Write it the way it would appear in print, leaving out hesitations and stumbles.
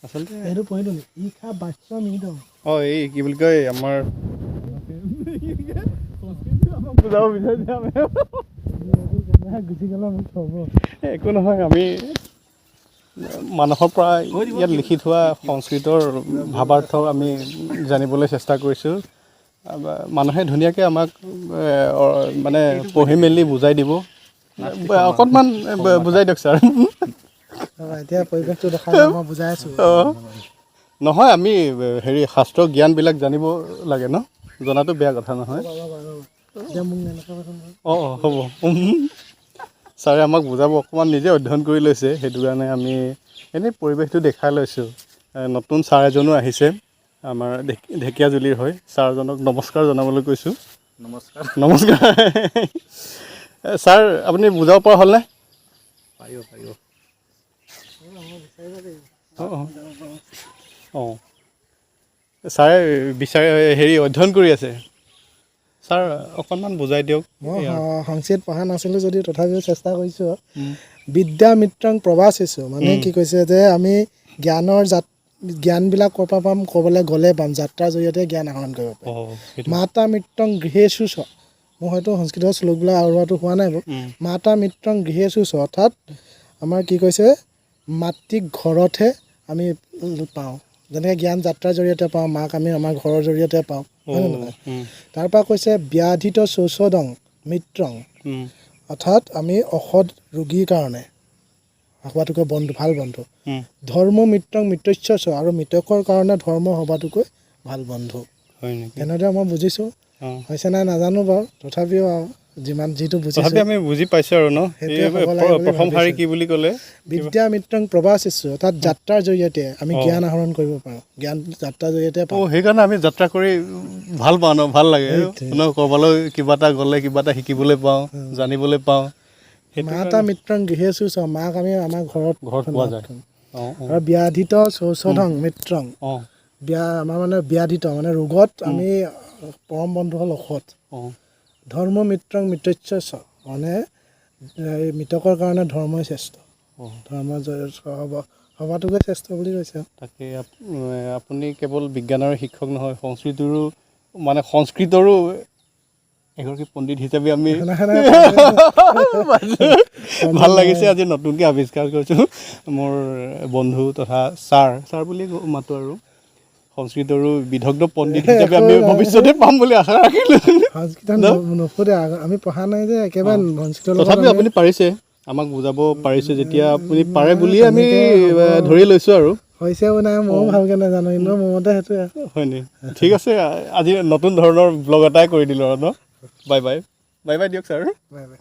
আচলতে এইটো পঢ়িলো ই খা বাচ্চা মিট এই কি বুলি কয় আমাৰ বুজাব বিচাৰিছে আমি গুচি গ'লে মোক থ'ব একো নহয় আমি মানুহৰ পৰা ইয়াত লিখি থোৱা সংস্কৃতৰ ভাৱাৰ্থ আমি জানিবলৈ চেষ্টা কৰিছোঁ মানুহে ধুনীয়াকৈ আমাক মানে পঢ়ি মেলি বুজাই দিব অকণমান বুজাই দিয়ক ছাৰ এতিয়া পৰিৱেশটো দেখাই মই বুজাই আছোঁ নহয় আমি হেৰি শাস্ত্ৰৰ জ্ঞানবিলাক জানিব লাগে ন জনাটো বেয়া কথা নহয় এতিয়া মোক নেদেখাবাচোন হ'ব ছাৰে আমাক বুজাব অকণমান নিজে অধ্যয়ন কৰি লৈছে সেইটো কাৰণে আমি এনেই পৰিৱেশটো দেখাই লৈছোঁ নতুন ছাৰ এজনো আহিছে আমাৰ ঢেকীয়াজুলিৰ হয় ছাৰজনক নমস্কাৰ জনাবলৈ কৈছোঁ নমস্কাৰ ছাৰ আপুনি বুজাব পৰা হ'লনে পাৰিব ছাৰে বিচাৰে হেৰি অধ্যয়ন কৰি আছে ছাৰ অকণমান বুজাই দিয়ক মই সংস্কৃত পঢ়া নাছিলোঁ যদিও তথাপিও চেষ্টা কৰিছোঁ বিদ্যা মিত্ৰং প্ৰবাসিছোঁ মানে কি কৈছে যে আমি জ্ঞানবিলাক ক'ৰ পৰা পাম ক'বলৈ গ'লে পাম যাত্ৰাৰ জৰিয়তে জ্ঞান আহৰণ কৰিব পাৰিম মাতা মিত্ৰং গৃহেষু চ মোৰ হয়তো সংস্কৃতৰ শ্লোকবিলাক আওৰোৱাটো হোৱা নাই বাৰু মাতা মিত্ৰং গৃহেষু চ অৰ্থাৎ আমাৰ কি কৈছে মাতৃক ঘৰতহে আমি পাওঁ যেনেকৈ জ্ঞান যাত্ৰাৰ জৰিয়তে পাওঁ মাক আমি আমাৰ ঘৰৰ জৰিয়তে পাওঁ হয়নে নহয় তাৰপৰা কৈছে ব্যাধিত শৌচদং মিত্ৰং অৰ্থাৎ আমি অসৎ ৰোগীৰ কাৰণে হোৱাটোকৈ বন্ধু ভাল বন্ধু ধৰ্ম মিত্ৰং মিত্ৰস্য চ আৰু মৃতকৰ কাৰণে ধৰ্ম সবাটোকৈ ভাল বন্ধু তেনেদৰে মই বুজিছোঁ হৈছে নাই নাজানো বাৰু তথাপিও যিমান যিটো বুজিছোঁ আমি বুজি পাইছোঁ আৰু ন প্ৰথম শাৰী কি বুলি ক'লে বিদ্যা মিত্ৰং প্ৰবাসিছোঁ অৰ্থাৎ যাত্ৰাৰ জৰিয়তে আমি জ্ঞান আহৰণ কৰিব পাৰোঁ জ্ঞান যাত্ৰাৰ জৰিয়তে সেইকাৰণে আমি যাত্ৰা কৰি ভাল পাওঁ ন ভাল লাগে ন ক'ৰবালৈ কিবা এটা গ'লে কিবা এটা শিকিবলৈ পাওঁ জানিবলৈ পাওঁ মাতা মিত্ৰং গৃহেষু চ মাক আমি আমাৰ ঘৰত পোৱা যায় আৰু ব্যাধিত শৌচধং মিত্ৰং আমাৰ মানে ব্যাধিত মানে ৰোগত আমি পৰম বন্ধু হ'ল ঔষধ ধৰ্ম মিত্ৰং মিত্ৰস্য চ মানে মৃতকৰ কাৰণে ধৰ্মই শ্ৰেষ্ঠ ধৰ্ম সবাটোকে শ্ৰেষ্ঠ বুলি কৈছে তাকে আপুনি কেৱল বিজ্ঞানৰ শিক্ষক নহয় সংস্কৃতৰো এগৰাকী পণ্ডিত হিচাপে আমি ভাল লাগিছে আজি নতুনকৈ আৱিষ্কাৰ কৰিছোঁ মোৰ বন্ধু তথা ছাৰ বুলি মাতো আৰু সংস্কৃতৰো বিদগ্ধ পণ্ডিত হিচাপে আমি ভৱিষ্যতে পাম বুলি আশা ৰাখিলোঁ আমি পঢ়া নাই যে একেবাৰে তথাপিও আপুনি পাৰিছে আমাক বুজাব পাৰিছে যেতিয়া আপুনি পাৰে বুলিয়ে আমি ধৰি লৈছোঁ আৰু হৈছেও নাই ময়ো ভালকৈ নাজানো কিন্তু মোৰ মতে সেইটোৱে হয়নি ঠিক আছে আজি নতুন ধৰণৰ ব্লগ এটাই কৰি দিলোঁ আৰু ন বাই বাই দিয়ক ছাৰ বাই বাই